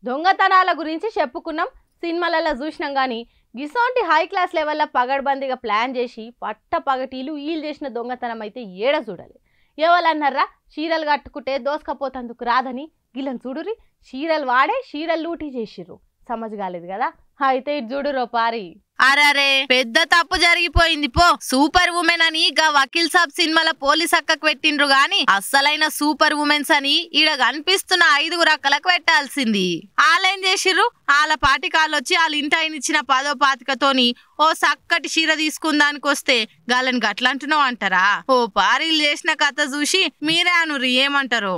దొంగతనాల గురించి చెప్పుకున్నాం, సినిమాలలో చూసినాం. కానీ గిసోంటి హై క్లాస్ లెవెల్లో పగడ్బందీగా ప్లాన్ చేసి పట్ట పగటీలు వీళ్ళు చేసిన దొంగతనం అయితే ఏడ చూడాలి. ఎవరన్నారా చీరలు కట్టుకుంటే దోసుకపోతందుకు రాదని, గిల్లని చూడురి చీరలు వాడే చీరలు లూటీ చేసిర్రు. సమజ్ కాలేదు కదా, అయితే ఇటు చూడురో పారి. అరే పెద్ద తప్పు జరిగిపోయింది పో. సూపర్ ఉమెన్ అని గా వకీల్ సాబ్ సినిమాలో పోలీస్ అక్కకు పెట్టిండ్రు గాని అస్సలైన సూపర్ ఉమెన్స్ అని ఈడ కనిపిస్తున్న 5 అక్కలకు పెట్టాల్సింది. వాళ్ళేం చేసిర్రు, వాళ్ళ పాటికాళ్ళొచ్చి వాళ్ళ ఇంటి ఆయన ఇచ్చిన 10వ పాతికతోని ఓ సక్కటి చీర తీసుకుందానికి వస్తే గాలని గట్లంటున్నావు అంటారా? ఓ పారీలు చేసిన కథ చూసి మీరే అనుర్రి ఏమంటారు.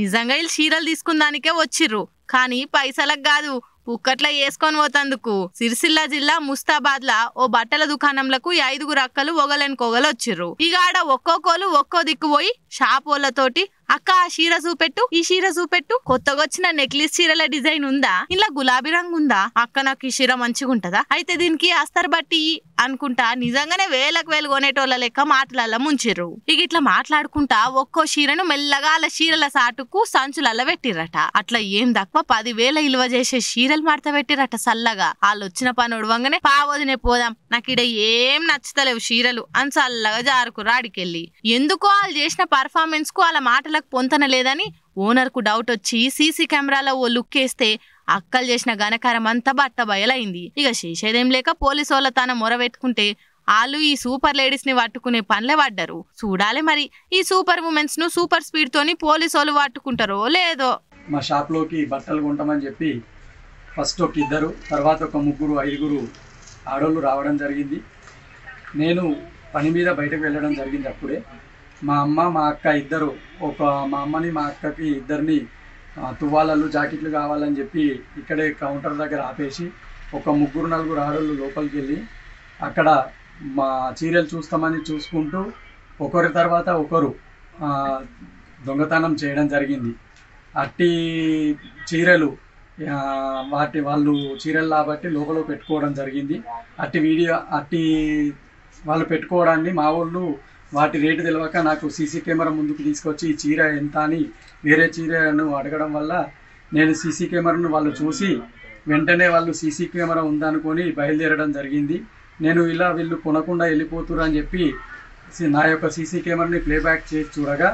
నిజంగా వీళ్ళు చీరలు తీసుకుందానికే వచ్చిర్రు, కానీ పైసలకు కాదు ఉక్కట్లా వేసుకొని పోతందుకు. సిరిసిల్ల జిల్లా ముస్తాబాద్ లా ఓ బట్టల దుకాణంలకు 5 అక్కలు ఒగలెనుకొగలు వచ్చిర్రు. ఇక ఆడ ఒక్కొక్కరు ఒక్కో దిక్కు పోయి షాప్ వాళ్ళతోటి అక్క ఆ చీర చూపెట్టు, ఈ చీర చూపెట్టు, కొత్తగా వచ్చిన నెక్లెస్ చీరల డిజైన్ ఉందా, ఇలా గులాబీ రంగు ఉందా, అక్క నాకు ఈ చీర మంచిగా ఉంటదా, అయితే దీనికి అస్తర్ బట్టి అనుకుంటా నిజంగానే వేలకు వేలు కొనేటోళ్ళ లెక్క మాటలల్ల ముంచిర్రు. ఇక ఇట్లా మాట్లాడుకుంటా ఒక్కో చీరను మెల్లగా వాళ్ళ చీరల సాటుకు సంచులల్ల పెట్టిరట. అట్లా ఏం తక్కువ 10,000 విలువ చేసే చీరలు మడత పెట్టిరట సల్లగా. వాళ్ళు వచ్చిన పని ఉడవంగానే పావదినే పోదాం, నాకు ఇడ ఏం నచ్చుతలేవు చీరలు అని చల్లగా జారుకుర్రు ఆడికెళ్ళి. ఎందుకో వాళ్ళు చేసిన పర్ఫార్మెన్స్ కు వాళ్ళ మాటలకు పొంతన లేదని ఓనర్ కు డౌట్ వచ్చి సీసీ కెమెరాలో ఓ లుక్ వేస్తే అక్కలు చేసిన ఘనకారం అంతా బట్ట బయలైంది. ఇక చేసేదేం లేక పోలీసు వాళ్ళ తన మొరబెట్టుకుంటే వాళ్ళు ఈ సూపర్ లేడీస్ ని పట్టుకునే పనిలే పడ్డారు. చూడాలి మరి ఈ సూపర్ ఉమెన్స్ ను సూపర్ స్పీడ్ తోని పోలీసు వాళ్ళు పట్టుకుంటారో లేదో. మా షాప్ లోకి బట్టలు కొంటామని చెప్పి ఫస్ట్ ఒక 2, తర్వాత ఒక 3, 5 ఆడోళ్ళు రావడం జరిగింది. నేను పని మీద బయటకు వెళ్ళడం జరిగింది. అప్పుడే మా అమ్మ మా అక్క ఇద్దరు, మా అమ్మని మా అక్కకి ఇద్దరిని తువ్వాలలు జాకెట్లు కావాలని చెప్పి ఇక్కడే కౌంటర్ దగ్గర ఆపేసి ఒక 3, 4 ఆడోళ్ళు లోపలికి వెళ్ళి అక్కడ మా చీరలు చూస్తామని చూసుకుంటూ ఒకరి తర్వాత ఒకరు దొంగతనం చేయడం జరిగింది. అట్టి చీరలు వాళ్ళు చీరలు కాబట్టి లోపల పెట్టుకోవడం జరిగింది. అట్టి వాళ్ళు పెట్టుకోవడాన్ని మా వాళ్ళు వాటి రేటు తెలియక నాకు సీసీ కెమెరా ముందుకు తీసుకొచ్చి ఈ చీర ఎంత అని వేరే చీరను అడగడం వల్ల నేను సీసీ కెమెరాను వాళ్ళు చూసి వెంటనే వాళ్ళు సీసీ కెమెరా ఉందనుకొని బయలుదేరడం జరిగింది. నేను వీళ్ళు కొనకుండా వెళ్ళిపోతురు అని చెప్పి నా యొక్క సీసీ కెమెరాని ప్లేబ్యాక్ చేసి చూడగా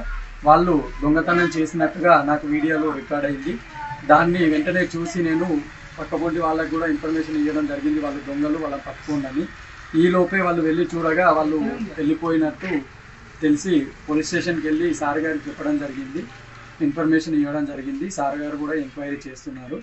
వాళ్ళు దొంగతనం చేసినట్టుగా నాకు వీడియోలో రికార్డ్ అయింది. దాన్ని వెంటనే చూసి నేను పక్కపొంటి వాళ్ళకు కూడా ఇన్ఫర్మేషన్ ఇవ్వడం జరిగింది, వాళ్ళు దొంగలు వాళ్ళని పట్టుకోండి. ఈ లోపే వాళ్ళు వెళ్ళి చూడగా వాళ్ళు వెళ్ళిపోయినట్టు తెలిసి పోలీస్ స్టేషన్కి వెళ్ళి సార్ గారికి చెప్పడం జరిగింది, ఇన్ఫర్మేషన్ ఇవ్వడం జరిగింది. సార్ గారు కూడా ఎంక్వైరీ చేస్తున్నారు.